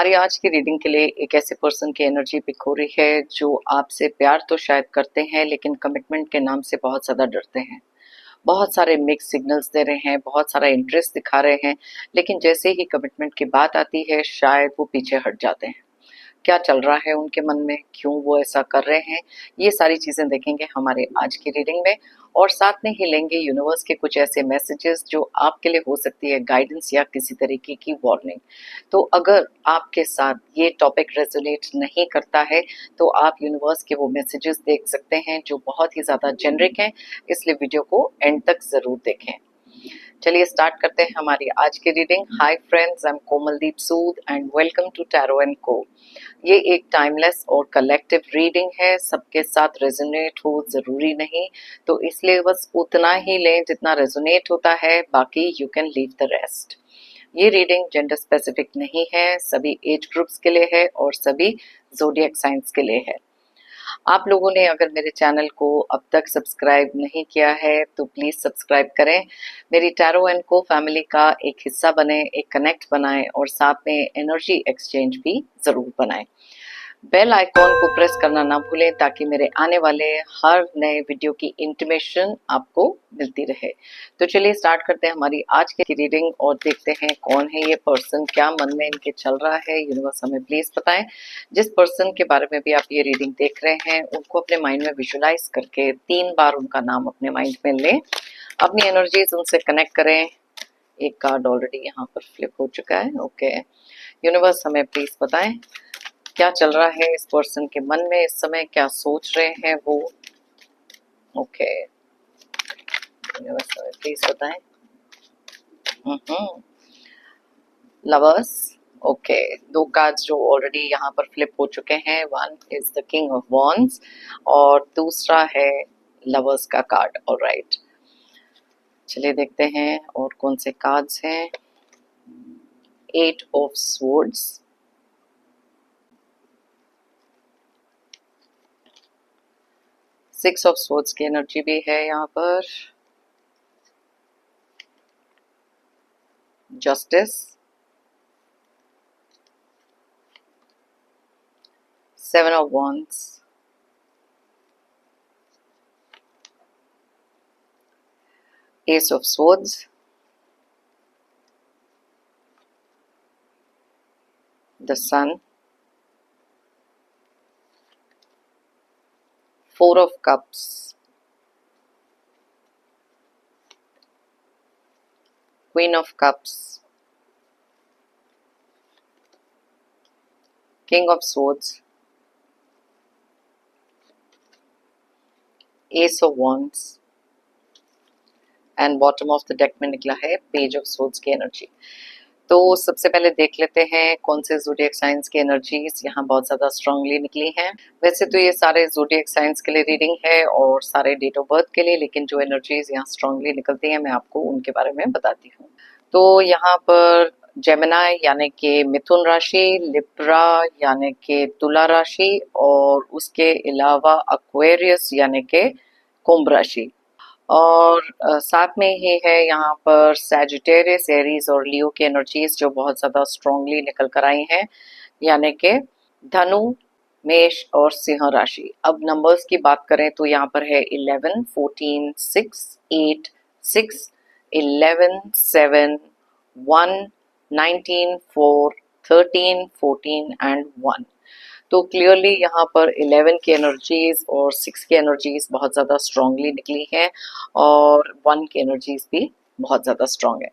हमारी आज की रीडिंग के लिए एक ऐसे पर्सन की एनर्जी पिक हो रही है जो आपसे प्यार तो शायद करते हैं लेकिन कमिटमेंट के नाम से बहुत ज़्यादा डरते हैं। बहुत सारे मिक्स सिग्नल्स दे रहे हैं, बहुत सारा इंटरेस्ट दिखा रहे हैं, लेकिन जैसे ही कमिटमेंट की बात आती है शायद वो पीछे हट जाते हैं। क्या चल रहा है उनके मन में, क्यों वो ऐसा कर रहे हैं, ये सारी चीज़ें देखेंगे हमारे आज की रीडिंग में। और साथ में ही लेंगे यूनिवर्स के कुछ ऐसे मैसेजेस जो आपके लिए हो सकती है गाइडेंस या किसी तरीके की वार्निंग। तो अगर आपके साथ ये टॉपिक रेजोनेट नहीं करता है तो आप यूनिवर्स के वो मैसेजेस देख सकते हैं जो बहुत ही ज़्यादा जेनरिक हैं, इसलिए वीडियो को एंड तक ज़रूर देखें। चलिए स्टार्ट करते हैं हमारी आज की रीडिंग। Hi friends, I am Komaldeep Sood and welcome to tarot and co. ये एक टाइमलेस और कलेक्टिव रीडिंग है, सबके साथ रेजोनेट हो जरूरी नहीं, तो इसलिए बस उतना ही लें जितना रेजोनेट होता है, बाकी you can leave the rest. ये रीडिंग जेंडर स्पेसिफिक नहीं है, सभी एज ग्रुप्स के लिए है और सभी ज़ोडिएक साइंस के लिए है। आप लोगों ने अगर मेरे चैनल को अब तक सब्सक्राइब नहीं किया है तो प्लीज़ सब्सक्राइब करें, मेरी टैरो एंड को फैमिली का एक हिस्सा बने, एक कनेक्ट बनाएं और साथ में एनर्जी एक्सचेंज भी ज़रूर बनाएं। बेल आइकॉन को प्रेस करना ना भूलें ताकि मेरे आने वाले हर नए वीडियो की इंटीमेशन आपको मिलती रहे। तो चलिए स्टार्ट करते हैं हमारी आज की रीडिंग और देखते हैं कौन है ये पर्सन, क्या मन में इनके चल रहा है। यूनिवर्स हमें प्लीज बताएं। जिस पर्सन के बारे में भी आप ये रीडिंग देख रहे हैं उनको अपने माइंड में विजुलाइज करके 3 बार उनका नाम अपने माइंड में लें, अपनी एनर्जीज उनसे कनेक्ट करें। एक कार्ड ऑलरेडी यहाँ पर फ्लिप हो चुका है। ओके, यूनिवर्स हमें प्लीज बताएं क्या चल रहा है इस पर्सन के मन में इस समय, क्या सोच रहे हैं वो। ओके, प्लीज बताएं। लवर्स। ओके, 2 कार्ड्स जो ऑलरेडी यहाँ पर फ्लिप हो चुके हैं, one is the king of wands और दूसरा है लवर्स का कार्ड। ऑलराइट, चलिए देखते हैं और कौन से कार्ड्स हैं। 8 ऑफ स्वॉर्ड्स, 6 ऑफ स्वॉर्ड्स की एनर्जी भी है यहाँ पर, justice, 7 of wands, ace of swords, the sun, 4 of cups, queen of cups, king of swords, ace of wands and bottom of the deck में निकला है पेज ऑफ सोर्ड्स की energy. तो सबसे पहले देख लेते हैं कौन से ज़ोडिएक साइंस की एनर्जीज यहाँ बहुत ज़्यादा स्ट्रांगली निकली हैं। वैसे तो ये सारे ज़ोडिएक साइंस के लिए रीडिंग है और सारे डेट ऑफ बर्थ के लिए, लेकिन जो एनर्जीज यहाँ स्ट्रांगली निकलती हैं मैं आपको उनके बारे में बताती हूँ। तो यहाँ पर जेमिनाई यानी कि मिथुन राशि, लिब्रा यानी कि तुला राशि और उसके अलावा एक्वेरियस यानी कि कुंभ राशि, और साथ में ही है यहाँ पर सैजिटेरियस, एरीज और लियो की एनर्जीज जो बहुत ज़्यादा स्ट्रांगली निकल कर आई हैं, यानी कि धनु, मेष और सिंह राशि। अब नंबर्स की बात करें तो यहाँ पर है 11, 14, 6, 8, 6, 11, 7, 1, 19, 4, 13, 14 एंड 1। तो क्लियरली यहाँ पर 11 की एनर्जीज और 6 की एनर्जीज बहुत ज़्यादा स्ट्रांगली निकली हैं और 1 की एनर्जीज भी बहुत ज़्यादा स्ट्रांग है।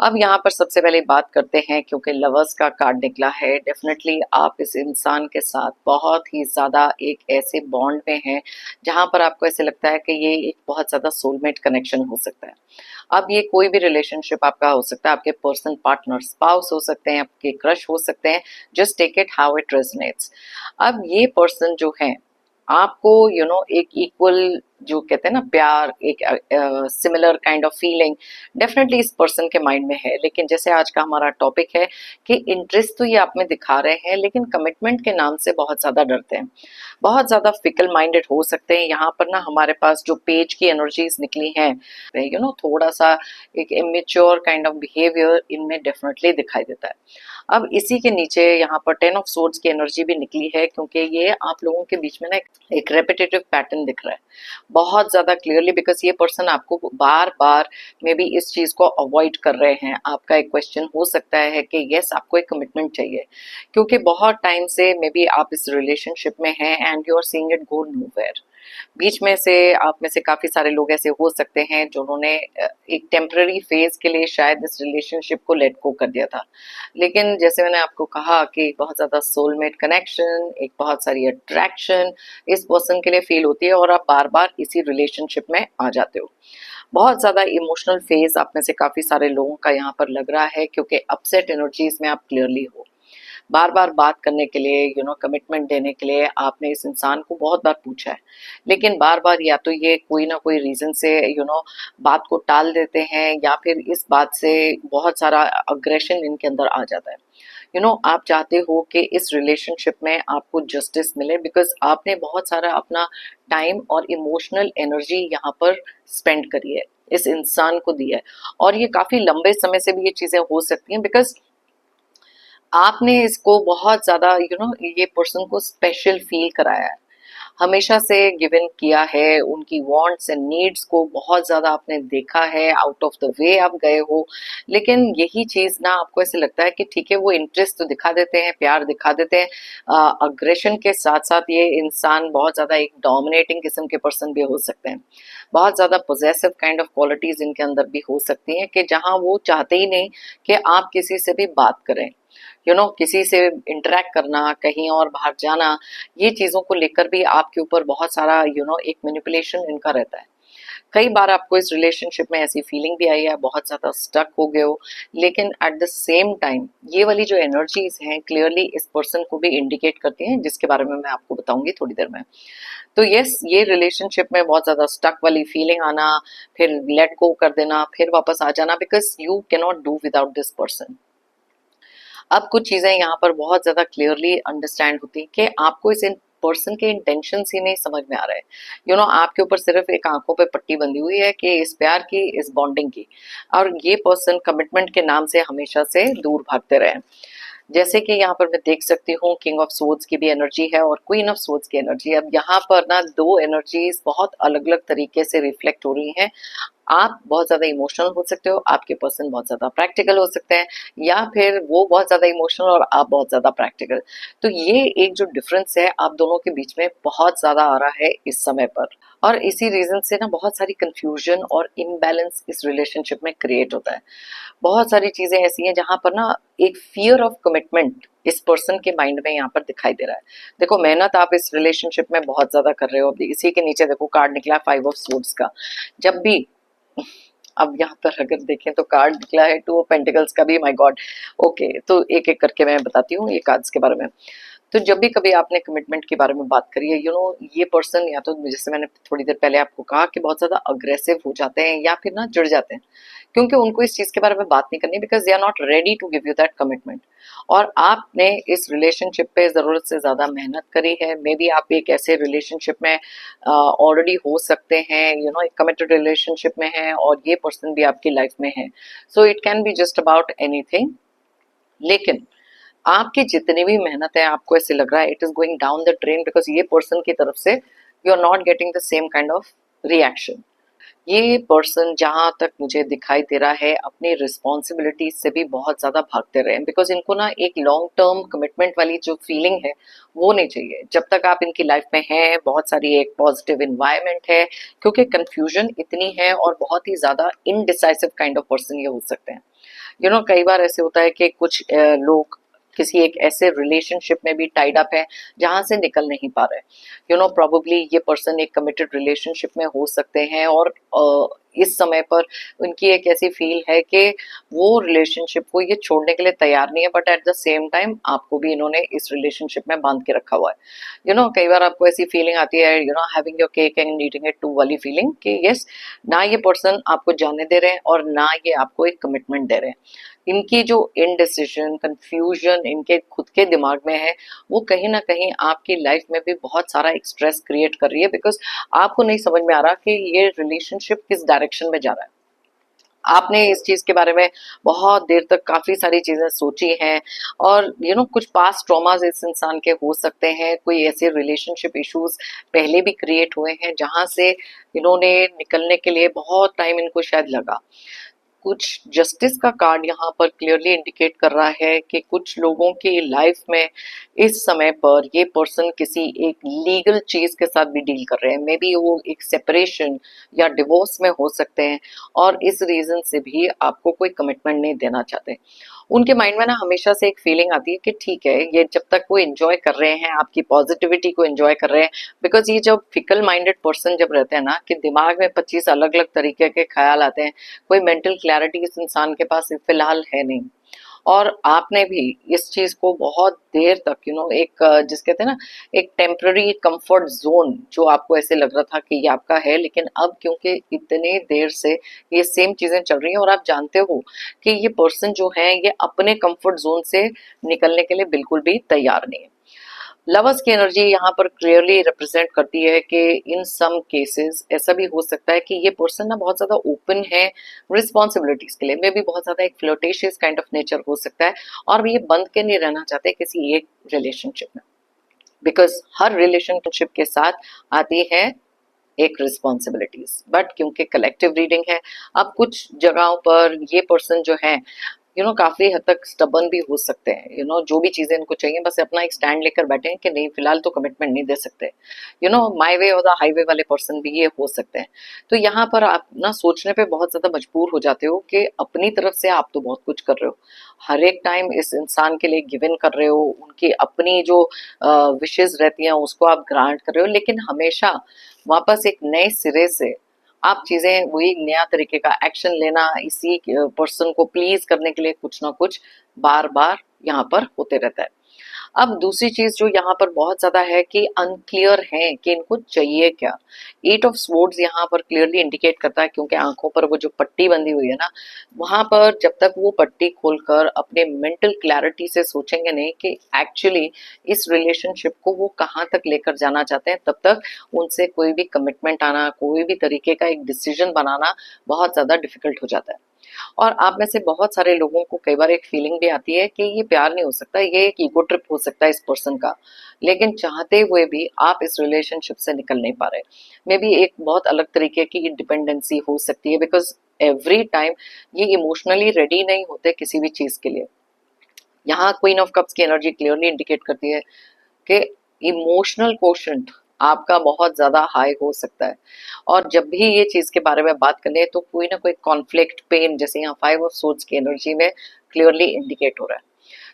अब यहाँ पर सबसे पहले बात करते हैं, क्योंकि लवर्स का कार्ड निकला है, डेफिनेटली आप इस इंसान के साथ बहुत ही ज़्यादा एक ऐसे बॉन्ड में हैं जहाँ पर आपको ऐसे लगता है कि ये एक बहुत ज़्यादा सोलमेट कनेक्शन हो सकता है। अब ये कोई भी रिलेशनशिप आपका हो सकता है, आपके पर्सन, पार्टनर, स्पाउस हो सकते हैं, आपके क्रश हो सकते हैं, just take it how it resonates. अब ये पर्सन जो है आपको एक इक्वल जो कहते हैं ना प्यार, एक similar kind of feeling definitely इस पर्सन के माइंड में है। लेकिन जैसे आज का हमारा टॉपिक है कि इंटरेस्ट तो ये आप में दिखा रहे हैं, लेकिन कमिटमेंट के नाम से बहुत ज्यादा डरते हैं, बहुत ज्यादा फिकल माइंडेड हो सकते हैं। यहाँ पर ना हमारे पास जो पेज की एनर्जीज निकली हैं, थोड़ा सा एक इमेच्योर काइंड ऑफ बिहेवियर इनमें डेफिनेटली दिखाई देता है। अब इसी के नीचे यहाँ पर 10 ऑफ सोर्ड्स की एनर्जी भी निकली है, क्योंकि ये आप लोगों के बीच में ना एक रेपिटेटिव पैटर्न दिख रहा है बहुत ज्यादा क्लियरली, बिकॉज ये पर्सन आपको बार बार मे बी इस चीज को अवॉइड कर रहे हैं। आपका एक क्वेश्चन हो सकता है कि यस आपको एक कमिटमेंट चाहिए, क्योंकि बहुत टाइम से मे बी आप इस रिलेशनशिप में हैं and you are seeing it go nowhere. बीच में से आप में से काफी सारे लोग ऐसे हो सकते हैं जिन्होंने एक टेम्पररी फेज के लिए शायद इस रिलेशनशिप को लेट गो कर दिया था, लेकिन जैसे मैंने आपको कहा कि बहुत ज्यादा सोलमेट कनेक्शन, एक बहुत सारी अट्रैक्शन इस पर्सन के लिए फील होती है और आप बार बार इसी रिलेशनशिप में आ जाते हो। बहुत ज्यादा इमोशनल फेज आप में से काफी सारे लोगों का यहाँ पर लग रहा है, क्योंकि अपसेट एनर्जीज में आप क्लियरली हो। बार बार बात करने के लिए, कमिटमेंट देने के लिए आपने इस इंसान को बहुत बार पूछा है, लेकिन बार बार या तो ये कोई ना कोई रीजन से बात को टाल देते हैं, या फिर इस बात से बहुत सारा अग्रेशन इनके अंदर आ जाता है। आप चाहते हो कि इस रिलेशनशिप में आपको जस्टिस मिले, बिकॉज आपने बहुत सारा अपना टाइम और इमोशनल एनर्जी यहाँ पर स्पेंड करी है, इस इंसान को दिया है, और ये काफी लंबे समय से भी ये चीजें हो सकती हैं, बिकॉज आपने इसको बहुत ज्यादा ये पर्सन को स्पेशल फील कराया है, हमेशा से गिवन किया है, उनकी वांट्स एंड नीड्स को बहुत ज्यादा आपने देखा है, आउट ऑफ द वे आप गए हो। लेकिन यही चीज ना आपको ऐसे लगता है कि ठीक है वो इंटरेस्ट तो दिखा देते हैं, प्यार दिखा देते हैं, अग्रेशन के साथ साथ ये इंसान बहुत ज्यादा एक डोमिनेटिंग किस्म के पर्सन भी हो सकते हैं, बहुत ज्यादा पोजेसिव काइंड ऑफ क्वालिटीज इनके अंदर भी हो सकती हैं, कि जहां वो चाहते ही नहीं कि आप किसी से भी बात करें, किसी से इंटरेक्ट करना, कहीं और बाहर जाना, ये चीजों को लेकर भी आपके ऊपर बहुत सारा एक मैनिपुलेशन इनका रहता है। कई बार आपको इस रिलेशनशिप में ऐसी फीलिंग भी आई है, बहुत ज्यादा स्टक हो गए हो, लेकिन एट द सेम टाइम ये वाली जो एनर्जीज हैं क्लियरली इस पर्सन को भी इंडिकेट करती हैं, जिसके बारे में मैं आपको बताऊंगी थोड़ी देर में। तो यस, ये रिलेशनशिप में बहुत ज्यादा स्टक वाली फीलिंग आना, फिर लेट गो कर देना, फिर वापस आ जाना, because you can not do without this person. अब कुछ चीजें यहाँ पर बहुत ज्यादा क्लियरली अंडरस्टैंड होती है कि आपको इस पर्सन के इंटेंशन ही नहीं समझ में आ रहा है। आपके ऊपर सिर्फ एक आंखों पे पट्टी बंधी हुई है कि इस प्यार की, इस बॉन्डिंग की, और ये पर्सन कमिटमेंट के नाम से हमेशा से दूर भागते रहे। जैसे कि यहाँ पर मैं देख सकती हूँ किंग ऑफ सोर्ड्स की भी एनर्जी है और क्वीन ऑफ सोर्ड्स की एनर्जी। अब यहाँ पर ना दो एनर्जीज बहुत अलग अलग तरीके से रिफ्लेक्ट हो रही हैं। आप बहुत ज्यादा इमोशनल हो सकते हो, आपके पर्सन बहुत ज्यादा प्रैक्टिकल हो सकते हैं, या फिर वो बहुत ज्यादा इमोशनल और आप बहुत ज्यादा प्रैक्टिकल। तो ये एक जो डिफरेंस है आप दोनों के बीच में बहुत ज्यादा आ रहा है इस समय पर, और इसी रीजन से ना बहुत सारी कंफ्यूजन और इम्बैलेंस इस रिलेशनशिप में क्रिएट होता है। बहुत सारी चीजें ऐसी हैं जहां पर ना एक फियर ऑफ कमिटमेंट इस पर्सन के माइंड में यहाँ पर दिखाई दे रहा है। देखो, मेहनत आप इस रिलेशनशिप में बहुत ज्यादा कर रहे हो। इसी के नीचे देखो कार्ड निकला 5 ऑफ सोर्ड्स का। जब भी अब यहाँ पर अगर देखें तो कार्ड निकला है 2 ऑफ पेंटिकल्स का भी। माय गॉड, ओके, तो एक एक करके मैं बताती हूँ ये कार्ड्स के बारे में। तो जब भी कभी आपने कमिटमेंट के बारे में बात करी है, ये पर्सन या तो जैसे मैंने थोड़ी देर पहले आपको कहा कि बहुत ज्यादा अग्रेसिव हो जाते हैं या फिर ना जुड़ जाते हैं, क्योंकि उनको इस चीज के बारे में बात नहीं करनी, because they are not ready to give you that commitment. और आपने इस रिलेशनशिप पे जरूरत से ज्यादा मेहनत करी है। मे बी आप एक ऐसे रिलेशनशिप में ऑलरेडी हो सकते हैं, एक कमिटेड रिलेशनशिप में है और ये पर्सन भी आपकी लाइफ में है। So it can be just about anything. लेकिन आपकी जितनी भी मेहनत है आपको ऐसे लग रहा है it is going down the drain, because ये पर्सन की तरफ से you are not getting the same kind of reaction. ये पर्सन जहां तक मुझे दिखाई दे रहा है अपनी रिस्पॉन्सिबिलिटी से भी बहुत ज्यादा भागते रहे, बिकॉज इनको ना एक लॉन्ग टर्म कमिटमेंट वाली जो फीलिंग है वो नहीं चाहिए। जब तक आप इनकी लाइफ में हैं, बहुत सारी एक पॉजिटिव इन्वायरमेंट है, क्योंकि कंफ्यूजन इतनी है और बहुत ही ज्यादा इनडिसाइसिव काइंड ऑफ पर्सन ये हो सकते हैं। कई बार ऐसे होता है कि कुछ लोग किसी एक ऐसे रिलेशनशिप में भी टाइड अप है जहां से निकल नहीं पा रहे। प्रोबेबली ये पर्सन एक कमिटेड रिलेशनशिप में हो सकते हैं और इस समय पर उनकी एक ऐसी फील है कि वो रिलेशनशिप को ये छोड़ने के लिए तैयार नहीं है, but at the same time आपको भी इन्होंने इस रिलेशनशिप में बांध के रखा हुआ है। कई बार आपको ऐसी फीलिंग आती है, having your cake and eating it too वाली फीलिंग कि यस, ना ये पर्सन आपको जाने दे रहे हैं और ना ये आपको एक कमिटमेंट दे रहे हैं। इनकी जो इनडिसीजन, कंफ्यूजन इनके खुद के दिमाग में है, वो कहीं ना कहीं आपकी लाइफ में भी बहुत सारा एक स्ट्रेस क्रिएट कर रही है, बिकॉज आपको नहीं समझ में आ रहा कि ये रिलेशनशिप किस डायरेक्शन में जा रहा है। आपने इस चीज के बारे में बहुत देर तक काफी सारी चीजें सोची हैं, और कुछ पास्ट ट्रॉमास इस इंसान के हो सकते हैं, कोई ऐसे रिलेशनशिप इश्यूज पहले भी क्रिएट हुए हैं जहां से इन्होंने निकलने के लिए बहुत टाइम इनको शायद लगा। कुछ जस्टिस का कार्ड यहाँ पर क्लियरली इंडिकेट कर रहा है कि कुछ लोगों की लाइफ में इस समय पर ये पर्सन किसी एक लीगल चीज के साथ भी डील कर रहे हैं। मे बी वो एक सेपरेशन या डिवोर्स में हो सकते हैं, और इस रीजन से भी आपको कोई कमिटमेंट नहीं देना चाहते। उनके माइंड में ना हमेशा से एक फीलिंग आती है कि ठीक है, ये जब तक वो एंजॉय कर रहे हैं, आपकी पॉजिटिविटी को एंजॉय कर रहे हैं, बिकॉज ये जब फिकल माइंडेड पर्सन जब रहते हैं ना, कि दिमाग में 25 अलग अलग तरीके के ख्याल आते हैं, कोई मेंटल क्लैरिटी इस इंसान के पास फिलहाल है नहीं। और आपने भी इस चीज को बहुत देर तक एक जिस कहते हैं ना, एक टेम्पररी कंफर्ट जोन जो आपको ऐसे लग रहा था कि ये आपका है, लेकिन अब क्योंकि इतने देर से ये सेम चीजें चल रही हैं और आप जानते हो कि ये पर्सन जो है ये अपने कंफर्ट जोन से निकलने के लिए बिल्कुल भी तैयार नहीं है। लवर्स की एनर्जी यहाँ पर क्लियरली रिप्रेजेंट करती है कि इन सम केसेस ऐसा भी हो सकता है कि ये पर्सन ना बहुत ज्यादा ओपन है रिस्पॉन्सिबिलिटीज के लिए, मे भी बहुत ज्यादा एक फ्लोटेशियस काइंड ऑफ नेचर हो सकता है, और ये बंद के नहीं रहना चाहते किसी एक रिलेशनशिप में, बिकॉज हर रिलेशनशिप के साथ आती है एक रिस्पॉन्सिबिलिटीज। बट क्योंकि कलेक्टिव रीडिंग है, अब कुछ जगहों पर ये पर्सन जो है काफी हद तक स्टबन भी हो सकते हैं। जो भी चीजें इनको चाहिए, बस अपना एक स्टैंड लेकर बैठे हैं कि नहीं, फिलहाल तो कमिटमेंट नहीं दे सकते। माई वे और द हाईवे वाले पर्सन भी ये हो सकते हैं। तो यहाँ पर आप ना सोचने पे बहुत ज्यादा मजबूर हो जाते हो कि अपनी तरफ से आप तो बहुत कुछ कर रहे हो, हर एक टाइम इस इंसान के लिए गिव इन कर रहे हो, उनकी अपनी जो विशेष रहती हैं उसको आप ग्रांट कर रहे हो, लेकिन हमेशा वापस एक नए सिरे से आप चीजें वही नया तरीके का एक्शन लेना, इसी पर्सन को प्लीज करने के लिए कुछ ना कुछ बार बार यहाँ पर होते रहता है। अब दूसरी चीज जो यहाँ पर बहुत ज्यादा है कि अनक्लियर है कि इनको चाहिए क्या। 8 ऑफ स्वॉर्ड्स यहाँ पर क्लियरली इंडिकेट करता है, क्योंकि आंखों पर वो जो पट्टी बंधी हुई है ना, वहां पर जब तक वो पट्टी खोलकर अपने मेंटल क्लैरिटी से सोचेंगे नहीं कि एक्चुअली इस रिलेशनशिप को वो कहाँ तक लेकर जाना चाहते हैं, तब तक उनसे कोई भी कमिटमेंट आना, कोई भी तरीके का एक डिसीजन बनाना बहुत ज्यादा डिफिकल्ट हो जाता है। और आप में से बहुत सारे लोगों को कई बार एक फीलिंग भी आती है कि ये प्यार नहीं हो सकता, ये एक ईगो ट्रिप हो सकता है इस पर्सन का, लेकिन चाहते हुए भी आप इस रिलेशनशिप से निकल नहीं पा रहे। मे बी एक बहुत अलग तरीके की डिपेंडेंसी हो सकती है, बिकॉज एवरी टाइम ये इमोशनली रेडी नहीं होते किसी भी चीज के लिए। यहाँ क्वीन ऑफ कप्स की एनर्जी क्लियरली इंडिकेट करती है कि इमोशनल कोशंट आपका बहुत ज्यादा हाई हो सकता है, और जब भी ये चीज के बारे में बात करें तो कोई ना कोई कॉन्फ्लिक्ट, पेन, जैसे यहाँ 5 ऑफ सोर्ड्स की एनर्जी में क्लियरली इंडिकेट हो रहा है।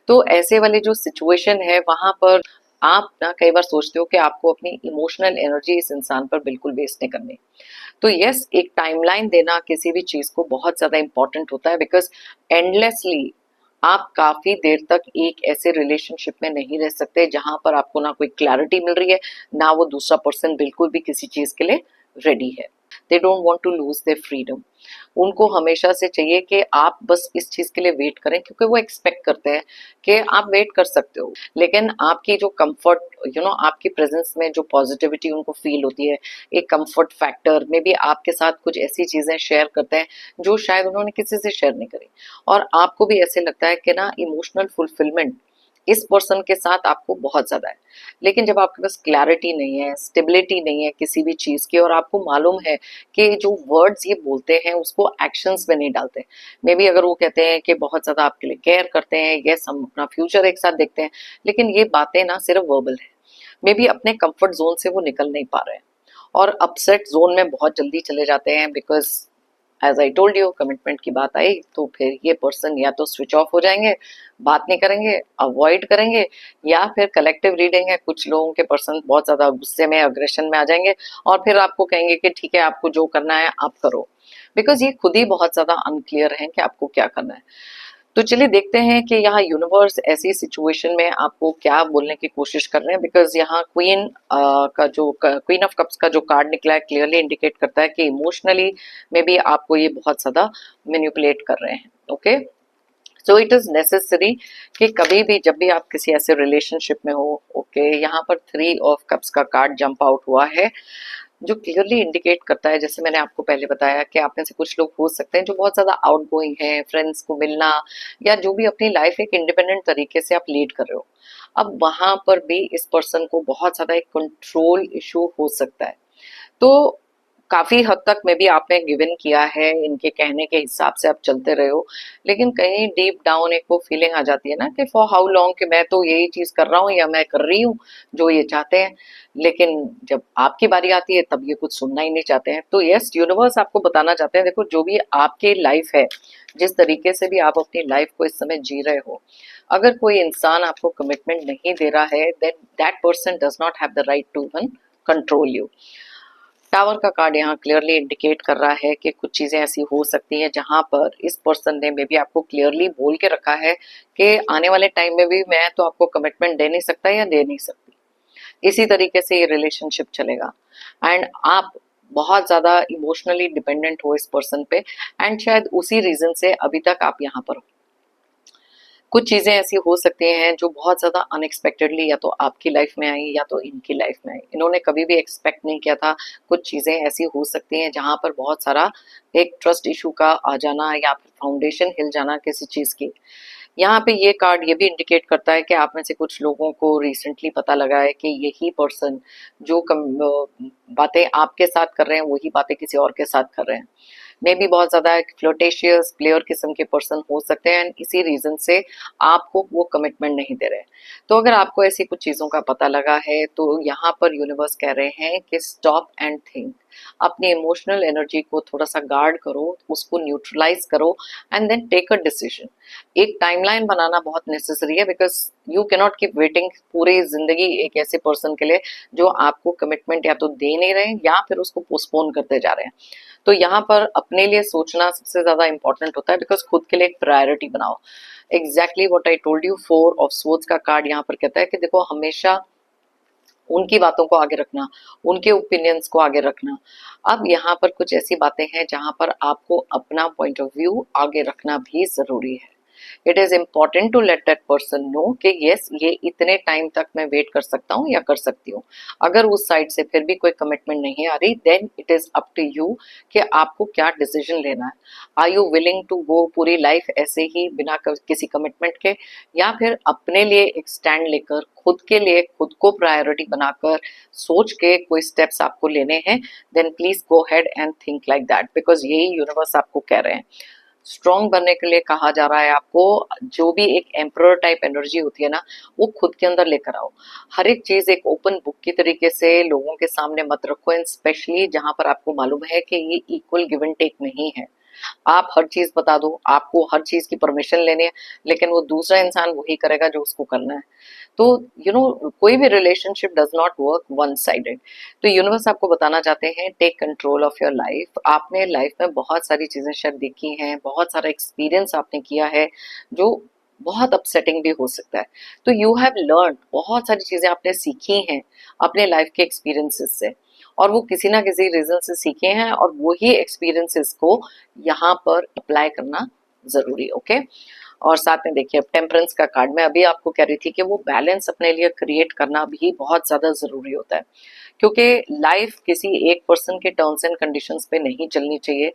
तो ऐसे वाली जो सिचुएशन है वहां पर आप ना कई बार सोचते हो कि आपको अपनी इमोशनल एनर्जी इस इंसान पर बिल्कुल वेस्ट नहीं करनी। तो यस, एक टाइमलाइन देना किसी भी चीज को बहुत ज्यादा इंपॉर्टेंट होता है, बिकॉज एंडलेसली आप काफी देर तक एक ऐसे रिलेशनशिप में नहीं रह सकते जहां पर आपको ना कोई क्लैरिटी मिल रही है, ना वो दूसरा पर्सन बिल्कुल भी किसी चीज के लिए रेडी है। They don't want to lose their freedom. उनको हमेशा से चाहिए कि आप बस इस चीज के लिए वेट करें, क्योंकि वो एक्सपेक्ट करते हैं कि आप वेट कर सकते हो, लेकिन आपकी जो कंफर्ट, आपकी प्रेजेंस में जो पॉजिटिविटी उनको फील होती है, एक कंफर्ट फैक्टर में भी आपके साथ कुछ ऐसी चीजें शेयर करते हैं जो शायद उन्होंने किसी से शेयर नहीं करी, और आपको भी ऐसे लगता है कि ना इमोशनल फुलफिलमेंट इस पर्सन के साथ आपको बहुत ज्यादा है। लेकिन जब आपके पास क्लैरिटी नहीं है, स्टेबिलिटी नहीं है किसी भी चीज की, और आपको मालूम है कि जो वर्ड्स ये बोलते हैं उसको एक्शंस में नहीं डालते, मे बी अगर वो कहते हैं कि बहुत ज्यादा आपके लिए केयर करते हैं, यस हम अपना फ्यूचर एक साथ देखते हैं, लेकिन ये बातें ना सिर्फ वर्बल है, मे बी अपने कंफर्ट जोन से वो निकल नहीं पा रहे हैं, और अपसेट जोन में बहुत जल्दी चले जाते हैं, because as I told you, commitment की बात आई तो फिर ये पर्सन या तो स्विच ऑफ हो जाएंगे, बात नहीं करेंगे, अवॉइड करेंगे, या फिर कलेक्टिव रीडिंग है, कुछ लोगों के पर्सन बहुत ज्यादा गुस्से में, अग्रेशन में आ जाएंगे और फिर आपको कहेंगे कि ठीक है आपको जो करना है आप करो, बिकॉज ये खुद ही बहुत ज्यादा अनक्लियर है कि आपको क्या करना है। तो चलिए देखते हैं कि यहाँ यूनिवर्स ऐसी सिचुएशन में आपको क्या बोलने की कोशिश कर रहे हैं, बिकॉज यहाँ क्वीन का जो क्वीन ऑफ कप्स का जो कार्ड निकला है क्लियरली इंडिकेट करता है कि इमोशनली में भी आपको ये बहुत ज्यादा मैनिपुलेट कर रहे हैं। Okay, so it is necessary कि कभी भी जब भी आप किसी ऐसे रिलेशनशिप में हो, ओके, यहाँ पर 3 ऑफ कप्स का कार्ड जंप आउट हुआ है जो क्लियरली इंडिकेट करता है, जैसे मैंने आपको पहले बताया कि आप में से कुछ लोग हो सकते हैं जो बहुत ज्यादा आउटगोइंग हैं, फ्रेंड्स को मिलना या जो भी अपनी लाइफ एक इंडिपेंडेंट तरीके से आप लीड कर रहे हो, अब वहां पर भी इस पर्सन को बहुत ज्यादा एक कंट्रोल इशू हो सकता है। तो काफी हद तक में भी आपने गिवन किया है, इनके कहने के हिसाब से आप चलते रहे हो, लेकिन कहीं डीप डाउन एक वो फीलिंग आ जाती है ना कि फॉर हाउ लॉन्ग, कि मैं तो यही चीज कर रहा हूँ या मैं कर रही हूँ जो ये चाहते हैं, लेकिन जब आपकी बारी आती है तब ये कुछ सुनना ही नहीं चाहते हैं। तो यस, यूनिवर्स आपको बताना चाहते हैं, देखो जो भी आपकी लाइफ है, जिस तरीके से भी आप अपनी लाइफ को इस समय जी रहे हो, अगर कोई इंसान आपको कमिटमेंट नहीं दे रहा है then that person does not have the right to even control you. Tower का कार्ड यहाँ क्लियरली इंडिकेट कर रहा है कि कुछ चीजें ऐसी हो सकती हैं जहां पर इस पर्सन ने मे भी आपको क्लियरली बोल के रखा है कि आने वाले टाइम में भी मैं तो आपको कमिटमेंट दे नहीं सकता या दे नहीं सकती, इसी तरीके से ये रिलेशनशिप चलेगा एंड आप बहुत ज्यादा इमोशनली डिपेंडेंट हो इस पर्सन पे, एंड शायद उसी रीजन से अभी तक आप यहाँ पर हो। कुछ चीजें ऐसी हो सकती हैं जो बहुत ज्यादा अनएक्सपेक्टेडली या तो आपकी लाइफ में आई या तो इनकी लाइफ में आई, इन्होंने कभी भी एक्सपेक्ट नहीं किया था। कुछ चीजें ऐसी हो सकती हैं जहां पर बहुत सारा एक ट्रस्ट इशू का आ जाना या फिर फाउंडेशन हिल जाना किसी चीज की। यहाँ पे ये कार्ड ये भी इंडिकेट करता है कि आप में से कुछ लोगों को रिसेंटली पता लगा है कि यही पर्सन जो बातें आपके साथ कर रहे हैं वही बातें किसी और के साथ कर रहे हैं, मे भी बहुत ज्यादा फ्लोटेशियस प्लेयर किस्म के पर्सन हो सकते हैं, एंड इसी रीजन से आपको वो कमिटमेंट नहीं दे रहे। तो अगर आपको ऐसी कुछ चीजों का पता लगा है तो यहाँ पर यूनिवर्स कह रहे हैं कि स्टॉप एंड थिंक, अपनी इमोशनल एनर्जी को थोड़ा सा गार्ड करो, उसको न्यूट्रलाइज करो and then take a decision. एक टाइमलाइन बनाना बहुत नेसेसरी है, because you cannot keep waiting पूरी जिंदगी एक ऐसे पर्सन के लिए जो आपको कमिटमेंट या तो दे नहीं रहे या फिर उसको पोस्टपोन करते जा रहे हैं। तो यहाँ पर अपने लिए सोचना सबसे ज्यादा इंपॉर्टेंट होता है, बिकॉज खुद के लिए एक प्रायोरिटी बनाओ। Exactly what I told you, 4 of swords का कार्ड यहाँ पर कहता है कि देखो हमेशा उनकी बातों को आगे रखना, उनके ओपिनियंस को आगे रखना। अब यहाँ पर कुछ ऐसी बातें हैं जहां पर आपको अपना पॉइंट ऑफ व्यू आगे रखना भी जरूरी है। It is important to let that person know कि यस ये इतने टाइम तक मैं वेट कर सकता हूँ या कर सकती हूँ। अगर उस साइड से फिर भी कोई कमिटमेंट नहीं आ रही then it is up to you कि आपको क्या डिसीजन लेना है। Are you willing to go पूरी लाइफ ऐसे ही बिना किसी कमिटमेंट के, या फिर अपने लिए एक स्टैंड लेकर खुद के लिए खुद को प्रायोरिटी बनाकर सोच के कोई स्टेप्स आपको लेने हैं, then please go head and think like that, because यही यूनिवर्स आपको कह रहे हैं। स्ट्रॉन्ग बनने के लिए कहा जा रहा है आपको, जो भी एक एम्परर टाइप एनर्जी होती है ना वो खुद के अंदर लेकर आओ। हर एक चीज एक ओपन बुक की तरीके से लोगों के सामने मत रखो, एंड स्पेशली जहां पर आपको मालूम है कि ये इक्वल गिव एंड टेक नहीं है। आप हर चीज बता दो, आपको हर चीज की परमिशन लेनी है, लेकिन वो दूसरा इंसान वही करेगा जो उसको करना है। तो कोई भी relationship does not work one sided. तो यूनिवर्स आपको बताना चाहते हैं take control of your life. आपने लाइफ में बहुत सारी चीजें शायद देखी हैं, बहुत सारा एक्सपीरियंस आपने किया है जो बहुत अपसेटिंग भी हो सकता है। तो यू हैव लर्न, बहुत सारी चीजें आपने सीखी हैं अपने लाइफ के एक्सपीरियंसेस से, और वो किसी ना किसी रीजन से सीखे हैं और वही एक्सपीरियंसेस को यहाँ पर अप्लाई करना जरूरी। ओके, और साथ में देखिए टेम्परेंस का कार्ड, मैं अभी आपको कह रही थी कि वो बैलेंस अपने लिए क्रिएट करना भी बहुत ज्यादा जरूरी होता है, क्योंकि लाइफ किसी एक पर्सन के टर्म्स एंड कंडीशंस पे नहीं चलनी चाहिए।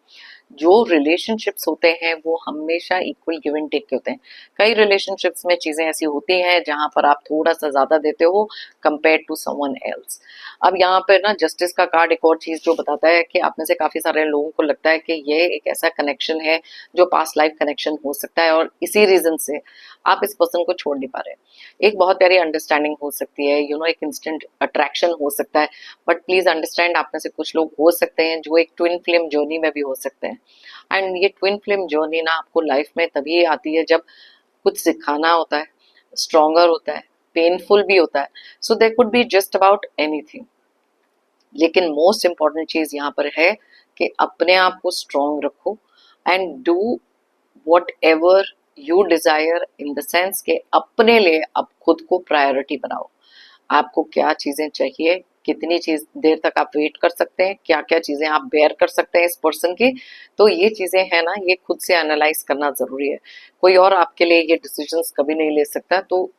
जो रिलेशनशिप्स होते हैं वो हमेशा इक्वल गिव एंड टेक के होते हैं। कई रिलेशनशिप्स में चीजें ऐसी होती हैं जहां पर आप थोड़ा सा ज्यादा देते हो कंपेयर टू समवन एल्स। अब यहाँ पे ना जस्टिस का कार्ड एक और चीज जो बताता है कि आप में से काफी सारे लोगों को लगता है कि ये एक ऐसा कनेक्शन है जो पास्ट लाइफ कनेक्शन हो सकता है, और इसी रीजन से आप इस पर्सन को छोड़ नहीं पा रहे। एक बहुत प्यारी अंडरस्टैंडिंग हो सकती है, एक इंस्टेंट अट्रैक्शन हो सकता है, बट प्लीज अंडरस्टैंड आप में से कुछ लोग हो सकते हैं जो एक ट्विन फ्लेम जर्नी में भी हो सकते हैं। एंड ये ट्विन फ्लेम जर्नी ना आपको लाइफ में तभी आती है जब कुछ सिखाना होता है, स्ट्रॉन्गर होता है, पेनफुल भी होता है। So they could be just about anything, लेकिन मोस्ट इंपॉर्टेंट चीज यहाँ पर है कि अपने आप को स्ट्रॉन्ग रखो and do what ever you desire, in the sense के अपने लिए अब खुद को प्रायोरिटी बनाओ। आपको क्या चीजें चाहिए, कितनी चीज देर तक आप वेट कर सकते हैं, क्या क्या चीजें आप बेयर कर सकते हैं इस पर्सन की। तो ये चीजें हैं ना, ये खुद से एनालाइज करना जरूरी है। कोई और आपके लिए ये डिसीजंस कभी नहीं ले सकता। तो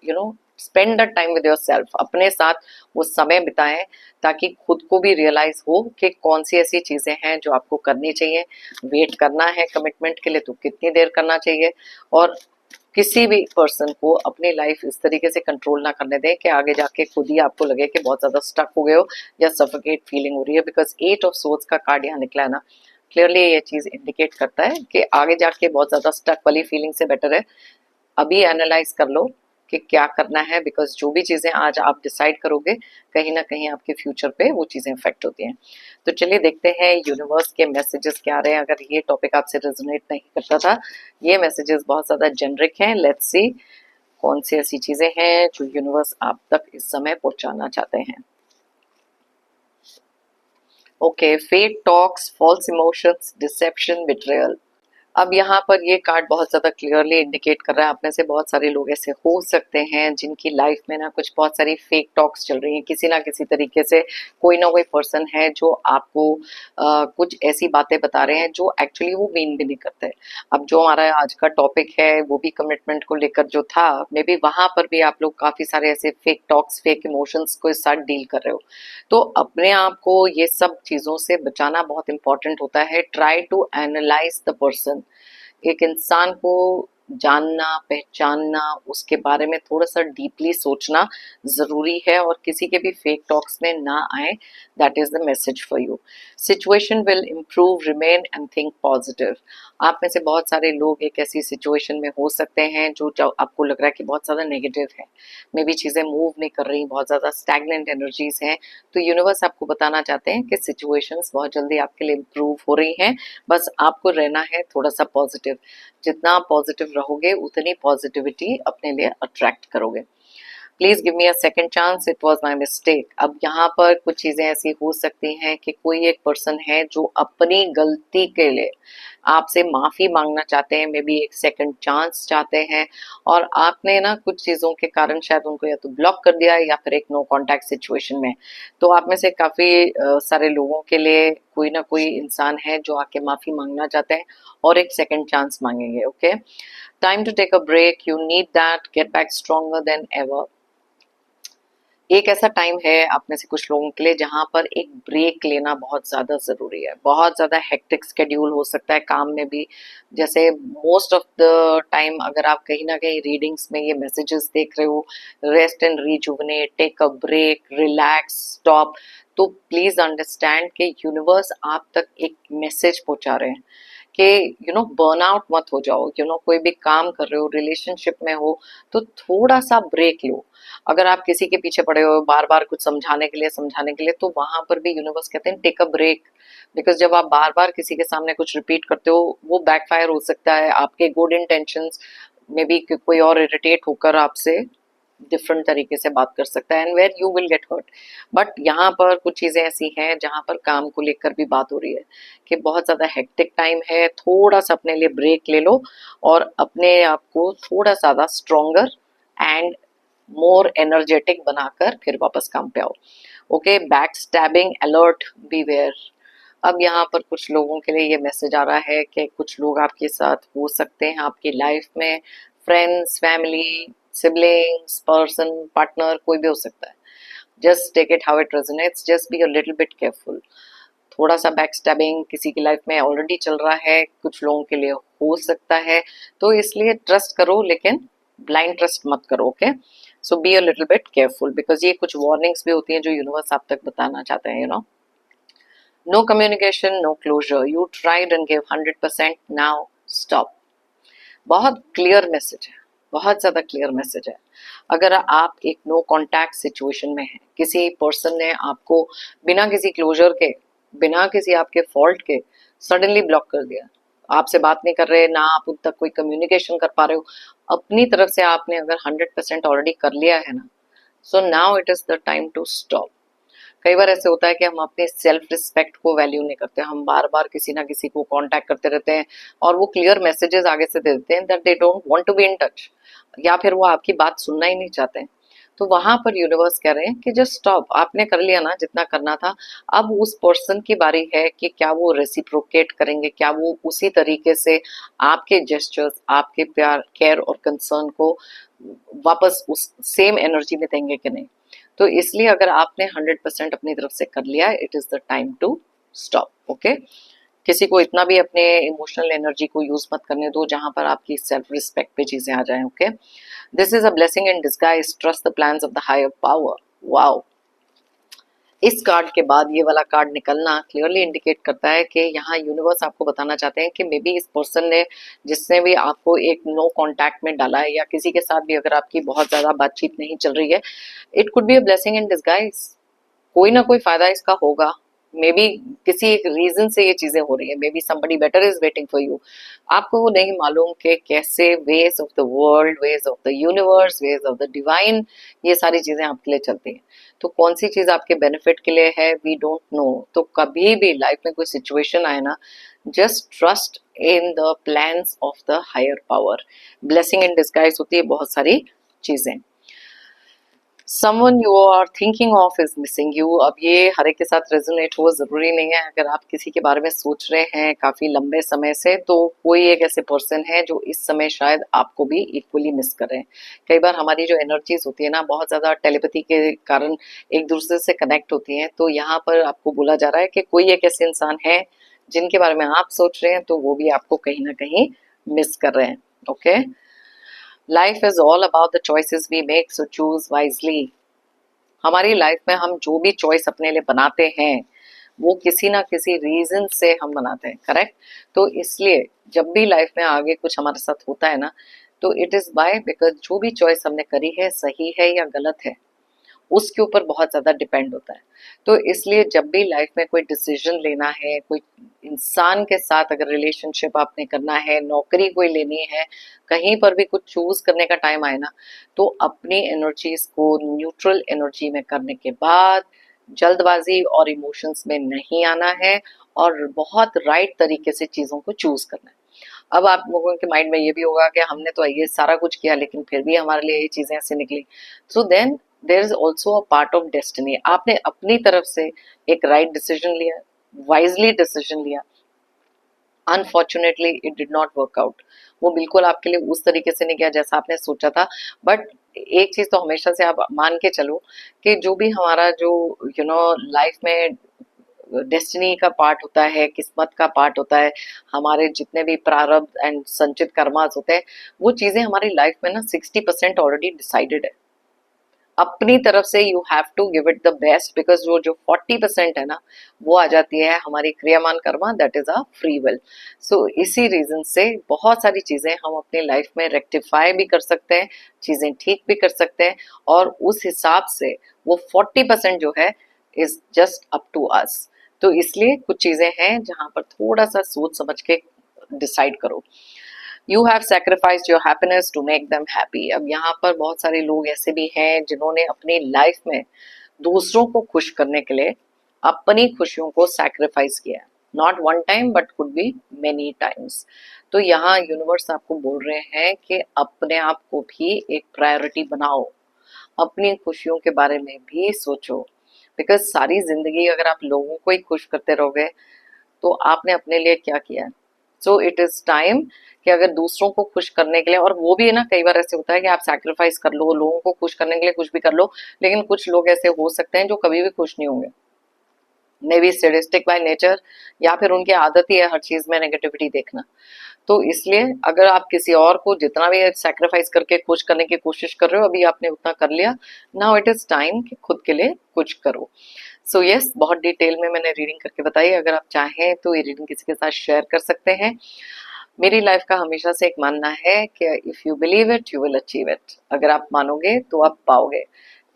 spend the time with your self, अपने साथ वो समय बिताएं, ताकि खुद को भी रियलाइज हो कि कौन सी ऐसी चीजें हैं जो आपको करनी चाहिए। वेट करना है कमिटमेंट के लिए तो कितनी देर करना चाहिए, और किसी भी पर्सन को अपनी लाइफ इस तरीके से कंट्रोल ना करने दें कि आगे जाके खुद ही आपको लगे कि बहुत ज्यादा स्टक हो गए हो या सफोकेट फीलिंग हो रही है। बिकॉज 8 ऑफ सोर्ड्स का कार्ड यहाँ निकला है ना, क्लियरली ये चीज इंडिकेट करता है कि आगे जाके बहुत ज्यादा स्टक वाली फीलिंग से बेटर है अभी एनालाइज कर लो कि क्या करना है। बिकॉज जो भी चीजें आज आप डिसाइड करोगे, कहीं ना कहीं आपके फ्यूचर पे वो चीजें इफेक्ट होती हैं। तो चलिए देखते हैं यूनिवर्स के मैसेजेस क्या आ रहे हैं। अगर ये टॉपिक आपसे रेजोनेट नहीं करता था, ये मैसेजेस बहुत ज्यादा जेनरिक हैं। लेट्स सी कौन सी ऐसी चीजें हैं जो यूनिवर्स आप तक इस समय पहुंचाना चाहते हैं। Okay, fake talks, false emotions, deception, betrayal. अब यहाँ पर ये कार्ड बहुत ज्यादा क्लियरली इंडिकेट कर रहा है, आप में से बहुत सारे लोग ऐसे हो सकते हैं जिनकी लाइफ में ना कुछ बहुत सारी फेक टॉक्स चल रही हैं। किसी ना किसी तरीके से कोई ना कोई पर्सन है जो आपको कुछ ऐसी बातें बता रहे हैं जो एक्चुअली वो मीन भी नहीं करते। अब जो हमारा आज का टॉपिक है वो भी कमिटमेंट को लेकर जो था, मे बी वहां पर भी आप लोग काफी सारे ऐसे फेक टॉक्स, फेक इमोशंस को इस साथ डील कर रहे हो। तो अपने आप को ये सब चीजों से बचाना बहुत इंपॉर्टेंट होता है। Try to analyse the person. एक इंसान को जानना, पहचानना, उसके बारे में थोड़ा सा डीपली सोचना जरूरी है, और किसी के भी फेक टॉक्स में ना आए। That is the message for you. Situation will improve, remain and think positive. आप में से बहुत सारे लोग एक ऐसी सिचुएशन में हो सकते हैं जो आपको लग रहा है कि बहुत ज्यादा नेगेटिव है, मे बी चीजें मूव नहीं कर रही, बहुत ज्यादा स्टैग्नेंट एनर्जीज हैं। तो यूनिवर्स आपको बताना चाहते हैं कि सिचुएशंस बहुत जल्दी आपके लिए इम्प्रूव हो रही हैं। बस आपको रहना है थोड़ा सा पॉजिटिव। जितना पॉजिटिव रहोगे उतनी पॉजिटिविटी अपने लिए अट्रैक्ट करोगे। Please give me a second chance, it was my mistake. अब यहाँ पर कुछ चीजें ऐसी हो सकती हैं कि कोई एक पर्सन है जो अपनी गलती के लिए आपसे माफी मांगना चाहते हैं, मे बी एक सेकंड चांस चाहते हैं, और आपने ना कुछ चीजों के कारण शायद उनको या तो ब्लॉक कर दिया या फिर एक नो कांटेक्ट सिचुएशन में। तो आप में से काफी सारे लोगों के लिए कोई ना कोई इंसान है जो आके माफी मांगना चाहते हैं और एक सेकंड चांस मांगेंगे। Okay, time to take a break, you need that, get back stronger than ever. एक ऐसा टाइम है आप में से कुछ लोगों के लिए जहां पर एक ब्रेक लेना बहुत ज्यादा जरूरी है। बहुत ज्यादा हेक्टिक स्केड्यूल हो सकता है काम में भी। जैसे मोस्ट ऑफ द टाइम अगर आप कहीं ना कहीं रीडिंग्स में ये मैसेजेस देख रहे हो, rest and rejuvenate, take a break, relax, stop, तो प्लीज अंडरस्टैंड कि यूनिवर्स आप तक एक मैसेज पहुंचा रहे हैं कि बर्नआउट मत हो जाओ। कोई भी काम कर रहे हो, रिलेशनशिप में हो, तो थोड़ा सा ब्रेक लो। अगर आप किसी के पीछे पड़े हो बार बार कुछ समझाने के लिए, तो वहां पर भी यूनिवर्स कहते हैं टेक अ ब्रेक। बिकॉज जब आप बार बार किसी के सामने कुछ रिपीट करते हो, वो बैकफायर हो सकता है। आपके गुड इंटेंशंस में भी कोई और इरिटेट होकर आपसे डिफरेंट तरीके से बात कर सकता है, and where you will get hurt. But यहाँ पर कुछ चीजें ऐसी हैं जहां पर काम को लेकर भी बात हो रही है कि बहुत ज्यादा हेक्टिक टाइम है, थोड़ा सा अपने लिए ब्रेक ले लो और अपने आप को थोड़ा ज्यादा स्ट्रोंगर एंड मोर एनर्जेटिक बनाकर फिर वापस काम पे आओ। Okay, back stabbing alert, beware. अब यहाँ पर कुछ लोगों के लिए ये मैसेज आ रहा है कि कुछ लोग आपके साथ हो सकते हैं आपकी लाइफ में, friends, family, siblings, person, partner, कोई भी हो सकता है। Just take it how it resonates, just be a little bit careful. थोड़ा सा बैक स्टैबिंग किसी की लाइफ में ऑलरेडी चल रहा है, कुछ लोगों के लिए हो सकता है। तो इसलिए ट्रस्ट करो, लेकिन ब्लाइंड ट्रस्ट मत करो। Okay, so B a little bit careful, because ये कुछ वार्निंग्स भी होती हैं जो यूनिवर्स आप तक बताना चाहते हैं। No communication, no closure. You tried and gave 100%. Now stop. बहुत क्लियर मैसेज है, बहुत ज्यादा क्लियर मैसेज है। अगर आप एक नो कांटेक्ट सिचुएशन में हैं, किसी पर्सन ने आपको बिना किसी क्लोजर के, बिना किसी आपके फॉल्ट के सडनली ब्लॉक कर दिया, आपसे बात नहीं कर रहे, ना आप उन तक कोई कम्युनिकेशन कर पा रहे हो, अपनी तरफ से आपने अगर 100% ऑलरेडी कर लिया है ना, so now it is the time to stop. कई बार ऐसे होता है कि हम अपने सेल्फ रिस्पेक्ट को वैल्यू नहीं करते, हम बार बार किसी ना किसी को कांटेक्ट करते रहते हैं और वो क्लियर मैसेजेस आगे से दे देते हैं that they don't want to be in touch, या फिर वो आपकी बात सुनना ही नहीं चाहते हैं। तो वहां पर यूनिवर्स कह रहे हैं कि जस्ट स्टॉप, आपने कर लिया ना जितना करना था, अब उस पर्सन की बारी है कि क्या वो रेसिप्रोकेट करेंगे, क्या वो उसी तरीके से आपके जेस्चर्स, आपके प्यार, केयर और कंसर्न को वापस उस सेम एनर्जी में देंगे कि नहीं। तो इसलिए अगर आपने 100% अपनी तरफ से कर लिया है, it is the time to stop. Okay, किसी को इतना भी अपने इमोशनल एनर्जी को यूज मत करने दो जहां पर आपकी सेल्फ रिस्पेक्ट पे चीजें आ जाएं। Okay, this is a blessing in disguise, trust the plans of the higher power. Wow, इस कार्ड के बाद ये वाला कार्ड निकलना क्लियरली इंडिकेट करता है कि यहाँ यूनिवर्स आपको बताना चाहते हैं कि मे बी इस पर्सन ने, जिसने भी आपको एक नो कांटेक्ट में डाला है, या किसी के साथ भी अगर आपकी बहुत ज्यादा बातचीत नहीं चल रही है, it could be a blessing in disguise. कोई ना कोई फायदा इसका होगा, मे बी किसी एक रीजन से ये चीजें हो रही है, may be somebody better is waiting for you. आपको वो नहीं मालूम कि कैसे ways of the world, ways of the universe, ways of the divine, ये सारी चीजें आपके लिए चलती हैं। तो कौन सी चीज आपके बेनिफिट के लिए है, वी डोंट नो। तो कभी भी लाइफ में कोई सिचुएशन आए ना, just trust in the plans of the higher power. Blessing in disguise होती है बहुत सारी चीजें। Someone you are thinking of is missing you। अब ये हर एक के साथ रेजोनेट हो जरूरी नहीं है। अगर आप किसी के बारे में सोच रहे हैं काफी लंबे समय से, तो कोई एक ऐसे पर्सन है जो इस समय शायद आपको भी इक्वली मिस कर रहे हैं। कई बार हमारी जो एनर्जीज होती है ना, बहुत ज्यादा टेलीपैथी के कारण एक दूसरे से कनेक्ट होती हैं। तो यहाँ पर आपको बोला जा रहा है कि कोई एक ऐसे इंसान है जिनके बारे में आप सोच रहे हैं, तो वो भी आपको कहीं ना कहीं मिस कर रहे हैं। Okay, life is all about the choices we make, so choose wisely. हमारी लाइफ में हम जो भी चॉइस अपने लिए बनाते हैं, वो किसी ना किसी रीजन से हम बनाते हैं, करेक्ट। तो इसलिए जब भी लाइफ में आगे कुछ हमारे साथ होता है ना, तो इट इज बाय बिकॉज जो भी चॉइस हमने करी है, सही है या गलत है, उसके ऊपर बहुत ज्यादा डिपेंड होता है। तो इसलिए जब भी लाइफ में कोई डिसीजन लेना है, कोई इंसान के साथ अगर रिलेशनशिप आपने करना है, नौकरी कोई लेनी है, कहीं पर भी कुछ चूज करने का टाइम आए ना, तो अपनी एनर्जीज को न्यूट्रल एनर्जी में करने के बाद जल्दबाजी और इमोशंस में नहीं आना है, और बहुत राइट तरीके से चीजों को चूज करना है। अब आप लोगों के माइंड में ये भी होगा कि हमने तो ये सारा कुछ किया, लेकिन फिर भी हमारे लिए ये चीजें ऐसे निकली। So then there is also a part of destiny. आपने अपनी तरफ से एक राइट डिसीजन लिया, वाइजली डिसीजन लिया, unfortunately it did not work out. वो बिल्कुल आपके लिए उस तरीके से नहीं गया जैसा आपने सोचा था। बट एक चीज तो हमेशा से आप मान के चलो कि जो भी हमारा जो लाइफ में डेस्टिनी का पार्ट होता है, किस्मत का पार्ट होता है, हमारे जितने भी प्रारब्ध एंड संचित कर्मास होते हैं, वो चीजें हमारी लाइफ में ना 60% ऑलरेडी डिसाइडेड है। अपनी तरफ से you have to give it the best, because वो जो 40% है ना, वो आ जाती है हमारी क्रियामान कर्मा, that is a free will. So इसी रीजन से बहुत सारी चीजें हम अपनी लाइफ में रेक्टिफाई भी कर सकते हैं, चीजें ठीक भी कर सकते हैं, और उस हिसाब से वो 40% जो है is just up to us. तो इसलिए कुछ चीजें हैं जहां पर थोड़ा सा सोच समझ के डिसाइड करो। You have sacrificed your happiness to make them happy. अब यहाँ पर बहुत सारे लोग ऐसे भी हैं जिन्होंने अपनी लाइफ में दूसरों को खुश करने के लिए अपनी खुशियों को सैक्रिफाइस किया, not one time but could be many times. तो यहाँ यूनिवर्स आपको बोल रहे हैं कि अपने आप को भी एक प्रायोरिटी बनाओ, अपनी खुशियों के बारे में भी सोचो, बिकॉज सारी जिंदगी अगर आप लोगों को ही खुश करते रहोगे, तो आपने अपने लिए क्या किया है। सो इट इज टाइम कि अगर दूसरों को खुश करने के लिए, और वो भी है ना, कई बार ऐसे होता है कि आप सैक्रिफाइस कर लो, लोगों को खुश करने के लिए कुछ भी कर लो, लेकिन कुछ लोग ऐसे हो सकते हैं जो कभी भी खुश नहीं होंगे, may be sadistic by nature, या फिर उनकी आदत ही है हर चीज में नेगेटिविटी देखना। तो इसलिए अगर आप किसी और को जितना भी सैक्रिफाइस करके खुश करने की कोशिश कर रहे हो, अभी आपने उतना कर लिया, नाउ इट इज टाइम कि खुद के लिए कुछ करो। सो यस, बहुत डिटेल में मैंने रीडिंग करके बताई। अगर आप चाहें तो ये रीडिंग किसी के साथ शेयर कर सकते हैं। मेरी लाइफ का हमेशा से एक मानना है कि if you believe it you will achieve it. अगर आप मानोगे तो आप पाओगे।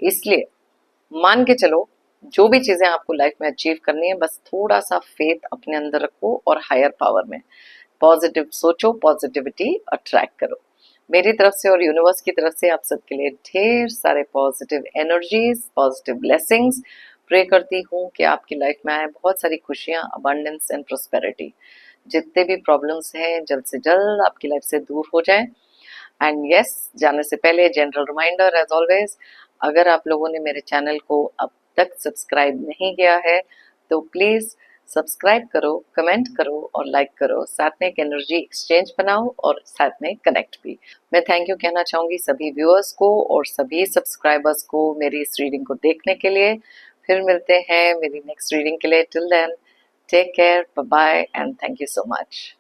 इसलिए मान के चलो, जो भी चीजें आपको लाइफ में अचीव करनी है, बस थोड़ा सा फेथ अपने अंदर रखो और हायर पावर में पॉजिटिव सोचो, पॉजिटिविटी अट्रैक्ट करो। मेरी तरफ से और यूनिवर्स की तरफ से आप सबके लिए ढेर सारे positive energies, positive blessings. Pray करती हूँ कि आपकी लाइफ में आए बहुत सारी खुशियां, अबंडेंस एंड प्रोस्पेरिटी। जितने भी प्रॉब्लम्स हैं जल्द से जल्द आपकी लाइफ से दूर हो जाए। एंड यस, जाने से पहले जनरल रिमाइंडर एज ऑलवेज, अगर आप लोगों ने मेरे चैनल को अब तक सब्सक्राइब नहीं किया है तो प्लीज सब्सक्राइब करो, कमेंट करो और लाइक करो। साथ में एक एनर्जी एक्सचेंज बनाओ और साथ में कनेक्ट भी। मैं थैंक यू कहना चाहूंगी सभी व्यूअर्स को और सभी सब्सक्राइबर्स को मेरी इस रीडिंग को देखने के लिए। फिर मिलते हैं मेरी नेक्स्ट रीडिंग के लिए। Till then, take care, bye bye and thank you so much.